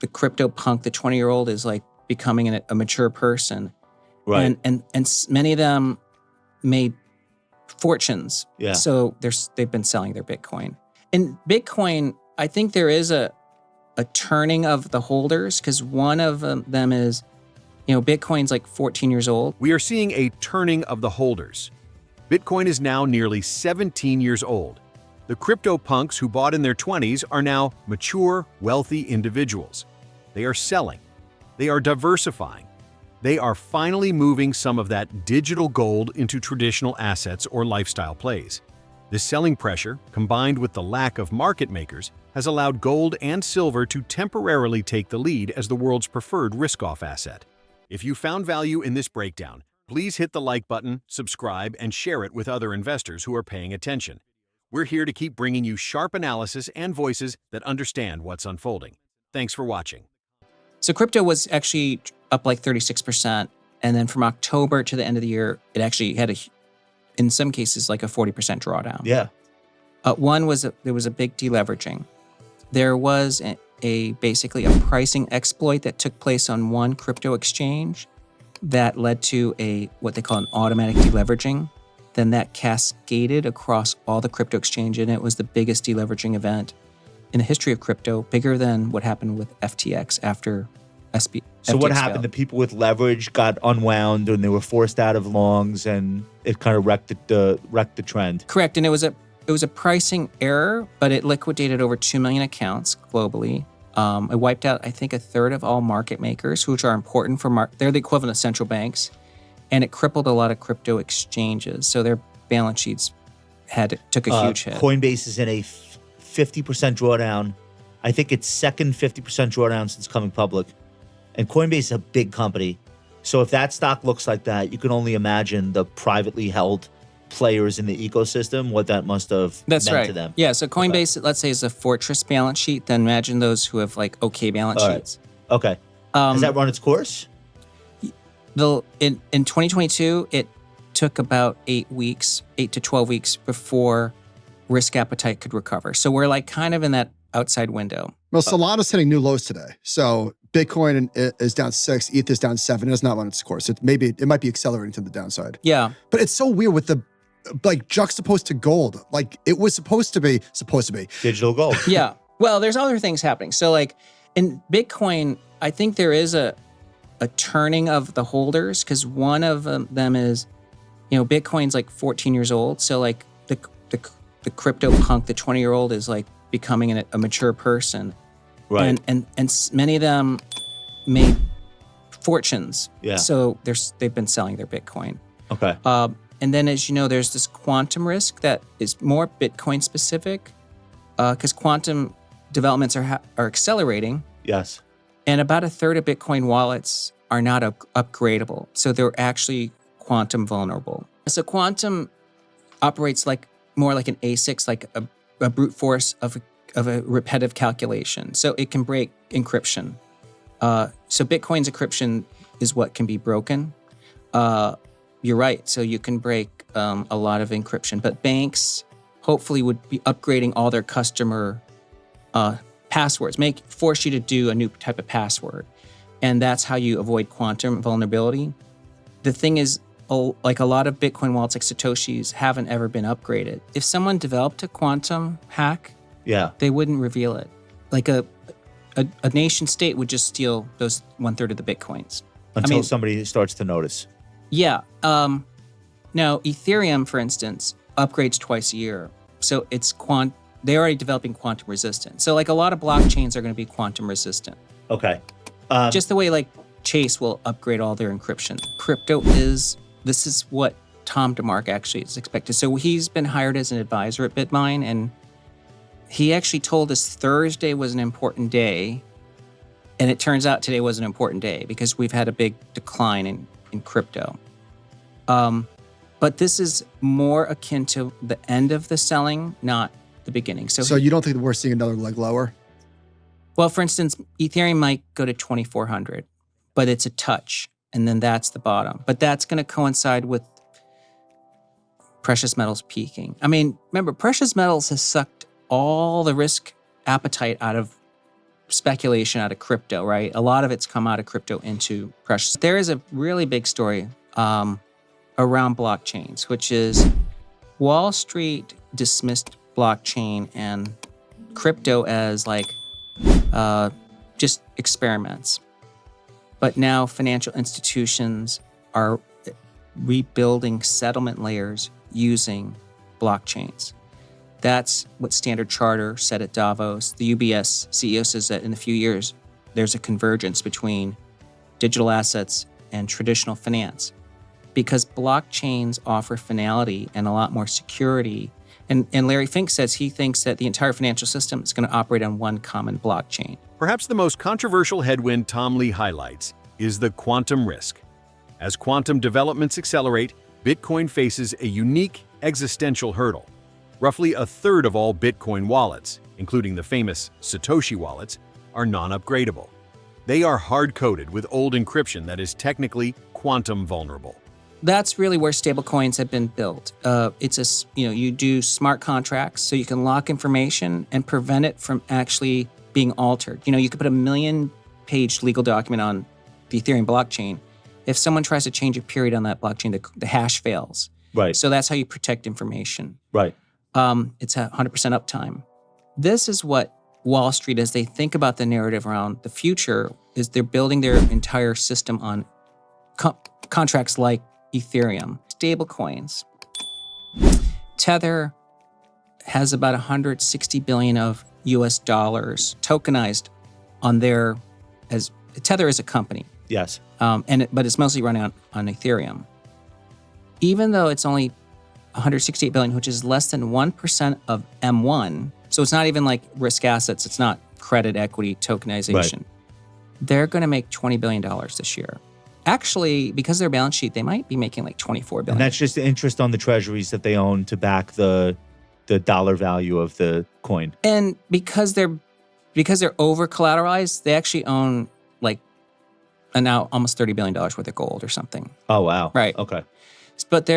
the crypto punk, the 20-year-old is like becoming a mature person. Right. And many of them made fortunes. Yeah. So they've been selling their Bitcoin. And Bitcoin, I think there is a turning of the holders, because one of them is, Bitcoin's like 14 years old. We are seeing a turning of the holders. Bitcoin is now nearly 17 years old. The crypto punks who bought in their 20s are now mature, wealthy individuals. They are selling. They are diversifying. They are finally moving some of that digital gold into traditional assets or lifestyle plays. This selling pressure, combined with the lack of market makers, has allowed gold and silver to temporarily take the lead as the world's preferred risk-off asset. If you found value in this breakdown, please hit the like button, subscribe, and share it with other investors who are paying attention. We're here to keep bringing you sharp analysis and voices that understand what's unfolding. Thanks for watching. So crypto was actually up like 36%. And then from October to the end of the year, it actually had in some cases, like a 40% drawdown. Yeah. One was there was a big deleveraging. There was basically a pricing exploit that took place on one crypto exchange that led to what they call an automatic deleveraging. Then that cascaded across all the crypto exchange, and it was the biggest deleveraging event in the history of crypto, bigger than what happened with FTX after So FTX what happened? failed. The people with leverage got unwound and they were forced out of longs, and it kind of wrecked the trend. Correct, and it was a pricing error, but it liquidated over 2 million accounts globally. It wiped out, I think, a third of all market makers, which are important for they're the equivalent of central banks, and it crippled a lot of crypto exchanges. So their balance sheets took a huge hit. Coinbase is in a 50% drawdown. I think it's second 50% drawdown since coming public. And Coinbase is a big company. So if that stock looks like that, you can only imagine the privately held players in the ecosystem, what that must have meant to them. Yeah, so Coinbase, let's say, is a fortress balance sheet. Then imagine those who have like okay balance sheets. Okay. Has that run its course? In 2022, it took about 8 to 12 weeks before risk appetite could recover. So we're like kind of in that outside window. Well, Solana's hitting new lows today. So Bitcoin is down 6, ETH is down 7. It has not run its course. It might be accelerating to the downside. Yeah. But it's so weird with the juxtaposed to gold. Like it was supposed to be Digital gold. Yeah. Well, there's other things happening. So like in Bitcoin, I think there is a turning of the holders, because one of them is, Bitcoin's like 14 years old. So like the crypto punk, the 20-year-old is like becoming a mature person. Right. And many of them made fortunes. Yeah. So they've been selling their Bitcoin. Okay. And then, as you know, there's this quantum risk that is more Bitcoin specific, because quantum developments are accelerating. Yes. And about a third of Bitcoin wallets are not upgradable. So they're actually quantum vulnerable. So quantum operates more like an ASIC, like a brute force of a repetitive calculation. So it can break encryption. So Bitcoin's encryption is what can be broken. You're right. So you can break a lot of encryption. But banks hopefully would be upgrading all their customer passwords, force you to do a new type of password. And that's how you avoid quantum vulnerability. The thing is, like a lot of Bitcoin wallets like Satoshi's haven't ever been upgraded. If someone developed a quantum hack, they wouldn't reveal it. Like a nation state would just steal those 1/3 of the Bitcoins. Until somebody starts to notice. Yeah. Now, Ethereum, for instance, upgrades twice a year. So they're already developing quantum resistance. So like a lot of blockchains are going to be quantum resistant. Okay. Just the way like Chase will upgrade all their encryption. This is what Tom DeMark actually is expected. So he's been hired as an advisor at Bitmine, and he actually told us Thursday was an important day. And it turns out today was an important day because we've had a big decline in crypto. But this is more akin to the end of the selling, not the beginning. So you don't think that we're seeing another leg lower? Well, for instance, Ethereum might go to 2,400, but it's a touch, and then that's the bottom. But that's going to coincide with precious metals peaking. Remember, precious metals has sucked all the risk appetite out of speculation out of crypto, right? A lot of it's come out of crypto into precious. There is a really big story around blockchains, which is Wall Street dismissed blockchain and crypto as like just experiments. But now financial institutions are rebuilding settlement layers using blockchains. That's what Standard Chartered said at Davos. The UBS CEO says that in a few years, there's a convergence between digital assets and traditional finance because blockchains offer finality and a lot more security. And Larry Fink says he thinks that the entire financial system is going to operate on one common blockchain. Perhaps the most controversial headwind Tom Lee highlights is the quantum risk. As quantum developments accelerate, Bitcoin faces a unique existential hurdle. Roughly a third of all Bitcoin wallets, including the famous Satoshi wallets, are non-upgradable. They are hard-coded with old encryption that is technically quantum vulnerable. That's really where stablecoins have been built. You do smart contracts so you can lock information and prevent it from actually being altered. You could put a 1,000,000-page legal document on the Ethereum blockchain. If someone tries to change a period on that blockchain, the hash fails. Right. So that's how you protect information. Right. It's 100% uptime. This is what Wall Street, as they think about the narrative around the future, is they're building their entire system on contracts like Ethereum. Stablecoins. Tether has about 160 billion of US dollars tokenized on their, as Tether is a company. Yes. But it's mostly running on Ethereum. Even though it's only 168 billion, which is less than 1% of M1. So it's not even like risk assets. It's not credit equity tokenization. Right. They're going to make $20 billion this year. Actually, because of their balance sheet, they might be making like $24 billion. And that's just the interest on the treasuries that they own to back the dollar value of the coin. And because they're over collateralized, they actually own like now almost $30 billion worth of gold or something. Oh, wow. Right. Okay. But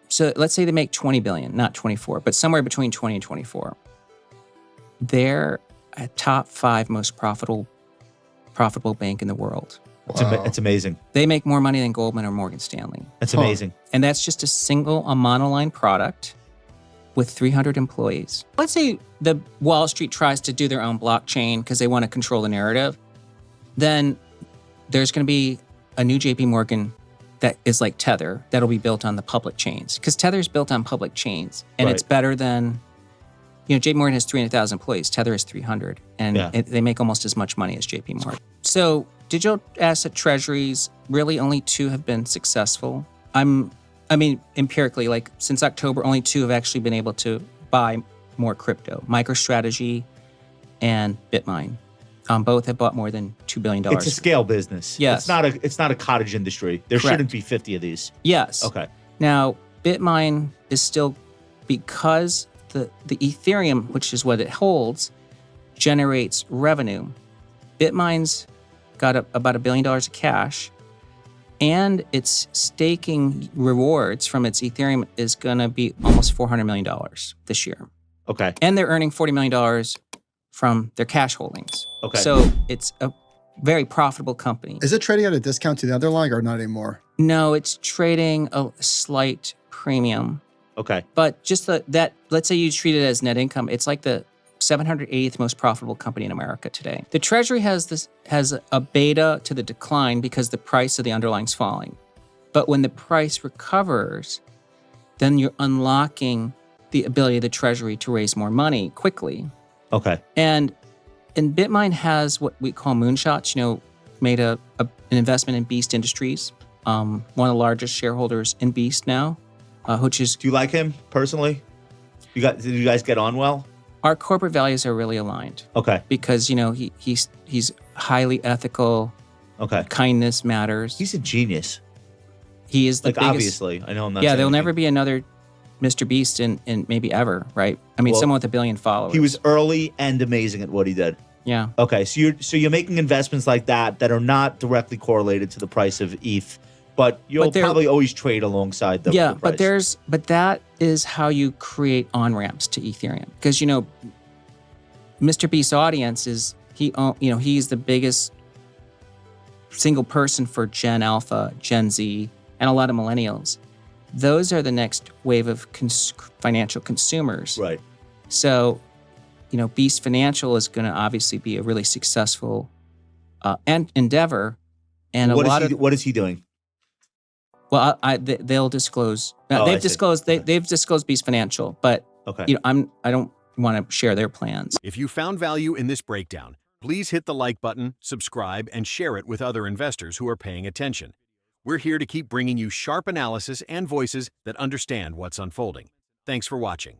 so let's say they make 20 billion, not 24, but somewhere between 20 and 24. They're a top 5 most profitable bank in the world. Wow. It's amazing. They make more money than Goldman or Morgan Stanley. That's amazing. And that's just a monoline product with 300 employees. Let's say the Wall Street tries to do their own blockchain because they want to control the narrative. Then there's going to be a new JP Morgan that is like Tether that'll be built on the public chains because Tether is built on public chains and it's better than, JP Morgan has 300,000 employees. Tether has 300 and they make almost as much money as JP Morgan. So digital asset treasuries, really only 2 have been successful. Empirically, like since October, only 2 have actually been able to buy more crypto. MicroStrategy and Bitmine. Both have bought more than $2 billion. It's a scale business. Yes. It's not a cottage industry. There Correct. shouldn't be 50 of these. Yes. Okay. Now, Bitmine is still, because the Ethereum, which is what it holds, generates revenue. Bitmine's got about $1 billion of cash, and its staking rewards from its Ethereum is going to be almost $400 million this year. Okay. And they're earning $40 million from their cash holdings. Okay. So it's a very profitable company. Is it trading at a discount to the underlying or not anymore? No, it's trading a slight premium. Okay. But just that, let's say you treat it as net income, it's like the 780th most profitable company in America today. The Treasury has a beta to the decline because the price of the underlying is falling. But when the price recovers, then you're unlocking the ability of the Treasury to raise more money quickly. Okay. And Bitmine has what we call moonshots, made an investment in Beast Industries, one of the largest shareholders in Beast now, which is... Do you like him personally? Did you guys get on well? Our corporate values are really aligned. Okay. Because, he's highly ethical. Okay. Kindness matters. He's a genius. He is the biggest... obviously. I know I'm not Yeah, saying there'll anything. never be another MrBeast in maybe ever, right? Someone with 1 billion followers. He was early and amazing at what he did. Yeah. Okay, so you're making investments like that are not directly correlated to the price of ETH, but you'll probably always trade alongside the price. But that is how you create on-ramps to Ethereum. Because, MrBeast's audience is He's the biggest single person for Gen Alpha, Gen Z, and a lot of millennials. Those are the next wave of financial consumers. Right. So, Beast Financial is going to obviously be a really successful endeavor. And what is he doing? Well, they'll disclose. Oh, they've I see. disclosed. Okay. They've disclosed Beast Financial, but Okay. I don't want to share their plans. If you found value in this breakdown, please hit the like button, subscribe, and share it with other investors who are paying attention. We're here to keep bringing you sharp analysis and voices that understand what's unfolding. Thanks for watching.